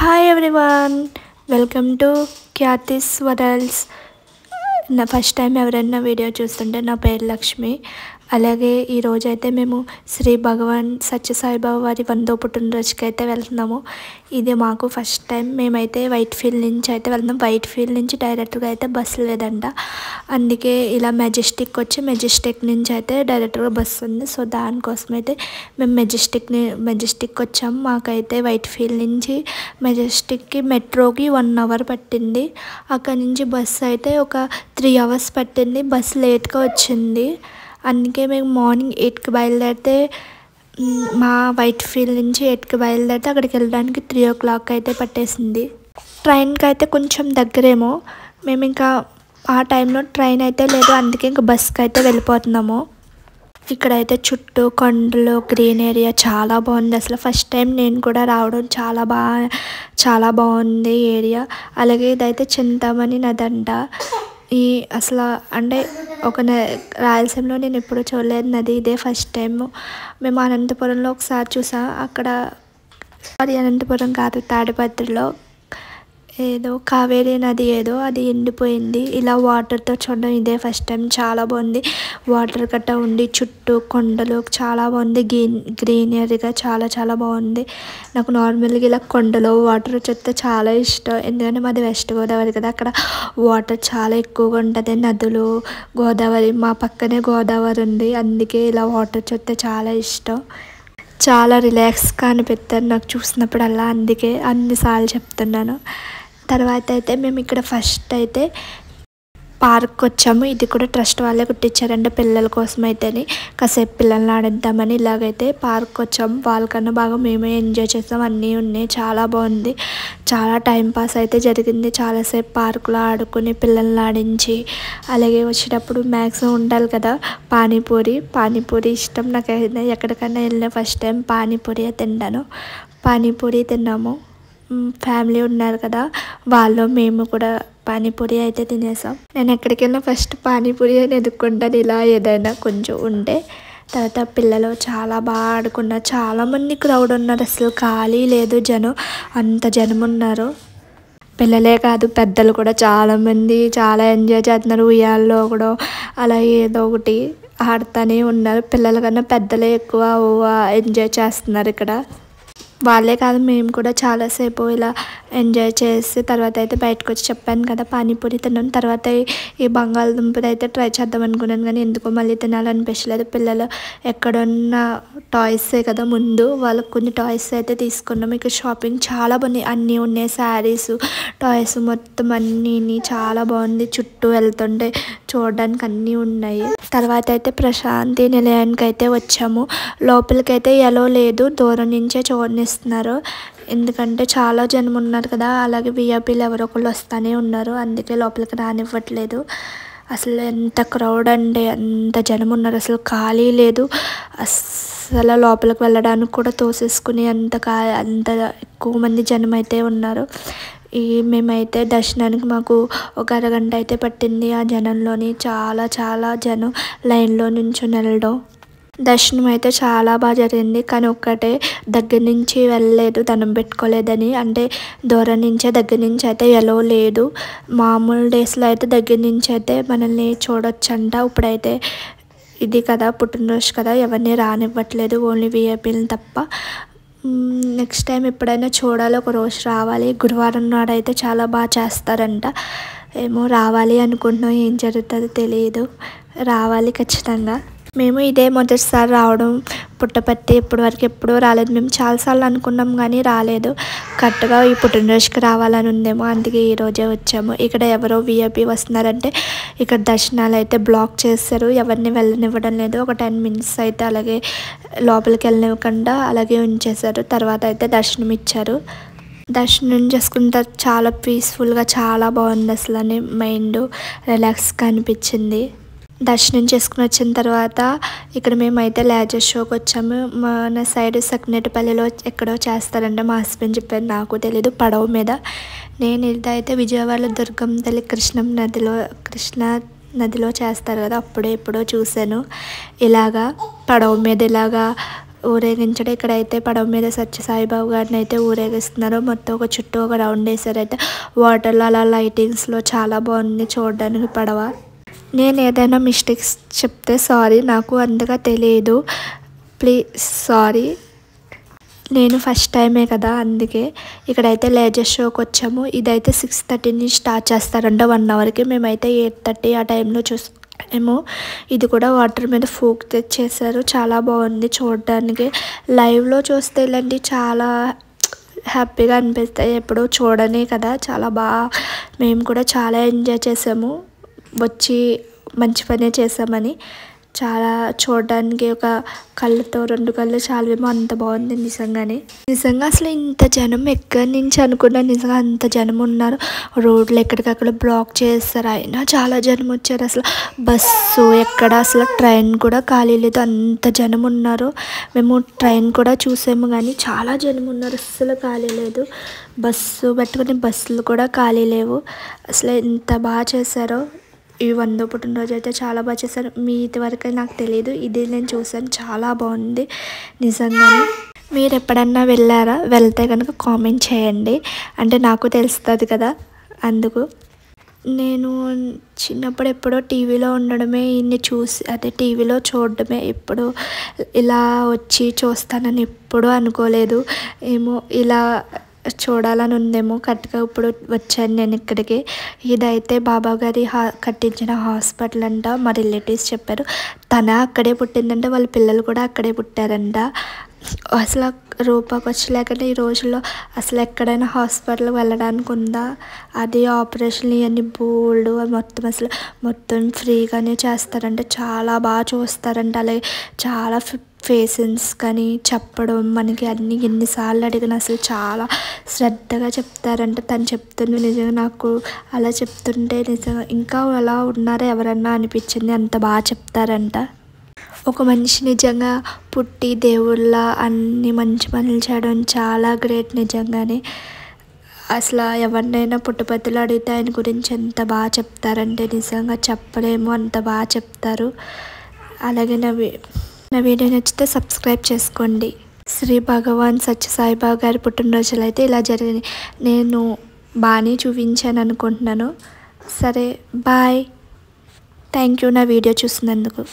Hi everyone, welcome to Khyathi's worlds. నా first time ఎవరైనా వీడియో చూస్తుంటే నా పేరు లక్ష్మి. అలాగే ఈరోజు అయితే మేము శ్రీ భగవాన్ సత్యసాయిబాబా వారి 100వ పుట్టినరోజుకి అయితే వెళ్తున్నాము. ఇది మాకు ఫస్ట్ టైం. మేమైతే వైట్ ఫీల్డ్ నుంచి అయితే వెళ్తున్నాం. వైట్ ఫీల్డ్ నుంచి డైరెక్ట్గా అయితే బస్సు లేదంట, అందుకే ఇలా మెజెస్టిక్ వచ్చి మెజెస్టిక్ నుంచి అయితే డైరెక్ట్గా బస్సు ఉంది. సో దానికోసం అయితే మేము మెజెస్టిక్ వచ్చాము. మాకైతే వైట్ ఫీల్డ్ నుంచి మెజెస్టిక్కి మెట్రోకి 1 అవర్ పట్టింది. అక్కడి నుంచి బస్సు అయితే ఒక 3 అవర్స్ పట్టింది. బస్సు లేట్గా వచ్చింది. అందుకే మేము మార్నింగ్ 8కి బయలుదేరితే మా వైట్ ఫీల్డ్ నుంచి 8కి బయలుదేరితే అక్కడికి వెళ్ళడానికి 3 o'clock అయితే పట్టేసింది. ట్రైన్కి అయితే కొంచెం దగ్గరేమో. మేము ఇంకా ఆ టైంలో ట్రైన్ అయితే లేదు, అందుకే ఇంకా బస్కి అయితే వెళ్ళిపోతున్నాము. ఇక్కడైతే చుట్టూ కొండలు, గ్రీన్ ఏరియా చాలా బాగుంది. అసలు ఫస్ట్ టైం నేను కూడా రావడం చాలా బాగుంది ఏరియా. అలాగే ఇదైతే చింతామణి నది అంట. ఈ అసలు అంటే రాయలసీమలో నేను ఎప్పుడు చూడలేదు నది, ఇదే ఫస్ట్ టైం. మేము అనంతపురంలో ఒకసారి చూసాం. అక్కడ అనంతపురం కాదు, తాడిపత్రిలో ఏదో కావేరీ నది అది ఎండిపోయింది. ఇలా వాటర్తో చూడడం ఇదే ఫస్ట్ టైం. చాలా బాగుంది. వాటర్ గట్ట ఉండి చుట్టూ కొండలు చాలా బాగుంది. గ్రీనరీగా చాలా బాగుంది. నాకు నార్మల్గా ఇలా కొండలు వాటర్ చూస్తే చాలా ఇష్టం. ఎందుకంటే మాది వెస్ట్ గోదావరి కదా, అక్కడ వాటర్ చాలా ఎక్కువగా ఉంటుంది. నదులు, గోదావరి, మా పక్కనే గోదావరి ఉంది. అందుకే ఇలా వాటర్ చూస్తే చాలా ఇష్టం. చాలా రిలాక్స్గా అనిపిస్తుంది నాకు చూసినప్పుడల్లా, అందుకే అన్నిసార్లు చెప్తున్నాను. తర్వాత అయితే మేము ఇక్కడ ఫస్ట్ అయితే పార్క్ వచ్చాము. ఇది కూడా ట్రస్ట్ వాళ్ళే కుట్టించారంటే పిల్లల కోసం అయితేని కాసేపు పిల్లల్ని ఆడిద్దామని ఇలాగైతే పార్క్ వచ్చాము. వాళ్ళకన్నా బాగా మేమే ఎంజాయ్ చేసాం. అన్నీ ఉన్నాయి, చాలా బాగుంది. చాలా టైంపాస్ అయితే జరిగింది. చాలాసేపు పార్కులో ఆడుకుని పిల్లల్ని ఆడించి, అలాగే వచ్చేటప్పుడు మ్యాక్సిమం ఉండాలి కదా పానీపూరి ఇష్టం నాకు. ఎక్కడికైనా వెళ్ళిన ఫస్ట్ టైం పానీపూరి తిన్నాను. పానీపూరి తిన్నాము. ఫ్యామిలీ ఉన్నారు కదా, వాళ్ళు మేము కూడా పానీపూరి అయితే తినేసాం. నేను ఎక్కడికి వెళ్ళినా ఫస్ట్ పానీపూరి అని ఎదుక్కుంటాను, ఇలా ఏదైనా కొంచెం ఉంటే. తర్వాత పిల్లలు చాలా బాగా ఆడుకున్నారు. చాలామంది క్రౌడ్ ఉన్నారు, అసలు ఖాళీ లేదు జనం, అంత జనం ఉన్నారు. పిల్లలే కాదు పెద్దలు కూడా చాలామంది చాలా ఎంజాయ్ చేస్తున్నారు. ఉయ్యాల్లో కూడా అలా ఏదో ఒకటి ఆడుతూనే ఉన్నారు. పిల్లల కన్నా పెద్దలే ఎక్కువ ఎంజాయ్ చేస్తున్నారు ఇక్కడ. వాళ్ళే కాదు మేము కూడా చాలాసేపు ఇలా ఎంజాయ్ చేసి తర్వాత అయితే బయటకు వచ్చి చెప్పాను కదా పానీపూరి తిన్నాను. తర్వాత ఈ బంగాళదుంపది అయితే ట్రై చేద్దాం అనుకున్నాను, కానీ ఎందుకో మళ్ళీ తినాలనిపించలేదు. పిల్లలు ఎక్కడున్న టాయ్సే కదా, ముందు వాళ్ళకి కొన్ని టాయ్స్ అయితే తీసుకున్నాం. ఇక షాపింగ్ చాలా బాగుంది, అన్నీ ఉన్నాయి. శారీస్, టాయ్స్ మొత్తం అన్నీ చాలా బాగుంది. చుట్టూ వెళ్తుంటే చూడడానికి అన్నీ ఉన్నాయి. తర్వాత అయితే ప్రశాంతి నిలయానికి అయితే వచ్చాము. లోపలికైతే ఎలో లేదు, దూరం నుంచే చూడనిస్తున్నారు. ఎందుకంటే చాలా జనం ఉన్నారు కదా, అలాగే విఐపీలు ఎవరో ఒకళ్ళు వస్తూనే ఉన్నారు, అందుకే లోపలికి రానివ్వట్లేదు. అసలు ఎంత క్రౌడ్ అంటే అంత జనం ఉన్నారు, అసలు ఖాళీ లేదు. అసలు లోపలికి వెళ్ళడానికి కూడా తోసేసుకుని అంత ఎక్కువ మంది జనం అయితే ఉన్నారు. మేమైతే దర్శనానికి మాకు ఒక అరగంట అయితే పట్టింది. ఆ జనంలోని చాలా జనం లైన్లో నుంచొని వెళ్ళడం. దర్శనం అయితే చాలా బాగా జరిగింది, కానీ ఒక్కటే దగ్గర నుంచి వెళ్ళలేదు, దండం పెట్టుకోలేదని. అంటే దూరం నుంచే, దగ్గర నుంచి అయితే ఎలో లేదు. మామూలు డేస్లో అయితే దగ్గర నుంచి అయితే మనల్ని చూడొచ్చంట. ఇప్పుడైతే ఇది కదా పుట్టినరోజు కదా, ఎవరిని రానివ్వట్లేదు, ఓన్లీ విఐపీలను తప్ప. నెక్స్ట్ టైం ఎప్పుడైనా చూడాలి, ఒక రోజు రావాలి. గురువారం నాడు అయితే చాలా బాగా చేస్తారంట. ఏమో రావాలి అనుకుంటున్నాం, ఏం జరుగుతుందో తెలియదు. రావాలి ఖచ్చితంగా. మేము ఇదే మొదటిసారి రావడం పుట్టపర్తి. ఎప్పుడూ రాలేదు. మేము చాలాసార్లు అనుకున్నాం కానీ రాలేదు. కరెక్ట్గా ఈ పుట్టినరోజుకి రావాలని ఉందేమో, అందుకే ఈరోజే వచ్చాము. ఇక్కడ ఎవరో విఐపీ వస్తున్నారంటే ఇక్కడ దర్శనాలు అయితే బ్లాక్ చేస్తారు, ఎవరిని వెళ్ళనివ్వడం లేదు. ఒక 10 minutes అయితే అలాగే లోపలికి వెళ్ళనివ్వకుండా అలాగే ఉంచేశారు. తర్వాత అయితే దర్శనం ఇచ్చారు. దర్శనం చేసుకుంటే చాలా పీస్ఫుల్గా చాలా బాగుంది. అసలు మైండ్ రిలాక్స్గా అనిపించింది. దర్శనం చేసుకుని వచ్చిన తర్వాత ఇక్కడ మేమైతే లేజర్ షోకి వచ్చాము. మన సైడ్ సకినేటిపల్లిలో ఎక్కడో చేస్తారంటే మా హస్బెండ్ చెప్పారు, నాకు తెలీదు. పడవ మీద. నేను ఇదైతే విజయవాడలో దుర్గం తల్లి కృష్ణా నదిలో చేస్తారు కదా, ఎప్పుడో చూశాను. ఇలాగా పడవ మీద ఇలాగా ఊరేగించడం. ఇక్కడైతే పడవ మీద సత్యసాయిబాబు గారిని అయితే ఊరేగిస్తున్నారు. మొత్తం ఒక చుట్టూ ఒక రౌండ్ వేసారైతే వాటర్లో అలా లైటింగ్స్లో చాలా బాగుంది చూడడానికి పడవ. నేను ఏదైనా మిస్టేక్స్ చెప్తే సారీ, నాకు అంతగా తెలియదు, ప్లీజ్ సారీ. నేను ఫస్ట్ టైమే కదా, అందుకే. ఇక్కడైతే లేజర్ షోకి వచ్చాము. ఇదైతే 6:30 నుంచి స్టార్ట్ చేస్తారంట 1 అవర్కి. మేమైతే 8:30 ఆ టైంలో చూసాము. ఇది కూడా వాటర్ మీద ఫోక్ తెచ్చేసారు. చాలా బాగుంది చూడడానికి. లైవ్లో చూస్తే ఇలాంటి చాలా హ్యాపీగా అనిపిస్తాయి. ఎప్పుడూ చూడనే కదా, చాలా బాగా మేము కూడా చాలా ఎంజాయ్ చేసాము. వచ్చి మంచి పనే చేసామని చాలా చూడడానికి ఒక కళ్ళతో 2 కళ్ళు చాలేమో అంత బాగుంది నిజంగా అసలు ఇంత జనం ఎక్కడి నుంచి అనుకున్నా, నిజంగా అంత జనం ఉన్నారు. రోడ్లు ఎక్కడికక్కడ బ్లాక్ చేస్తారు, అయినా చాలా జనం వచ్చారు. అసలు బస్సు ఎక్కడ, అసలు ట్రైన్ కూడా ఖాళీ లేదు, అంత జనం ఉన్నారు. మేము ట్రైన్ కూడా చూసాము కానీ చాలా జనం ఉన్నారు, అస్సలు ఖాళీ లేదు. బస్సు పెట్టుకుని బస్సులు కూడా ఖాళీ లేవు. అసలు ఎంత బాగా చేశారో. ఈ 100వ పుట్టినరోజు అయితే చాలా బాగా చేశారు. మీ ఇంతవరకు నాకు తెలియదు, ఇది నేను చూసాను, చాలా బాగుంది నిజంగానే. మీరు ఎప్పుడన్నా వెళ్ళారా? వెళ్తే కనుక కామెంట్ చేయండి, అంటే నాకు తెలుస్తుంది కదా, అందుకు. నేను చిన్నప్పుడు ఎప్పుడో టీవీలో ఉండడమే, ఇన్ని చూసి అదే టీవీలో చూడడమే, ఎప్పుడు ఇలా వచ్చి చూస్తానని ఎప్పుడూ అనుకోలేదు. ఏమో ఇలా చూడాలని ఉందేమో, కరెక్ట్గా ఇప్పుడు వచ్చాను నేను ఇక్కడికి. ఇదైతే బాబా గారి కట్టించిన హాస్పిటల్ అంట. మా రిలేటివ్స్ చెప్పారు, తన అక్కడే పుట్టిందంట, వాళ్ళ పిల్లలు కూడా అక్కడే పుట్టారంట. అసలు రూపాయి ఖర్చు లేకుండా ఈ రోజుల్లో అసలు ఎక్కడైనా హాస్పిటల్కి వెళ్ళడానికి ఉందా? అది ఆపరేషన్లు ఇవన్నీ బోల్డ్ మొత్తం ఫ్రీగానే చేస్తారంట. చాలా బాగా చూస్తారంట. అలాగే చాలా పేషెంట్స్ కానీ చెప్పడం మనకి అన్ని ఎన్నిసార్లు అడిగిన అసలు చాలా శ్రద్ధగా చెప్తారంట. తను చెప్తుంది నిజంగా, నాకు అలా చెప్తుంటే నిజంగా ఇంకా అలా ఉన్నారా ఎవరన్నా అనిపించింది, అంత బాగా చెప్తారంట. ఒక మనిషి నిజంగా పుట్టి దేవుళ్ళ అన్ని మంచి పనులు చేయడం చాలా గ్రేట్ నిజంగానే. అసలు ఎవరినైనా పుట్టపర్తిలో అడిగితే ఆయన గురించి ఎంత బాగా చెప్తారంటే నిజంగా చెప్పలేము, అంత బాగా చెప్తారు. అలాగే నా వీడియో నచ్చితే సబ్స్క్రైబ్ చేసుకోండి. శ్రీ భగవాన్ సత్యసాయిబాబా గారి పుట్టినరోజులు అయితే ఇలా జరిగినాయి. నేను బాగానే చూపించాను అనుకుంటున్నాను. సరే బాయ్, థ్యాంక్ యూ నా వీడియో చూసినందుకు.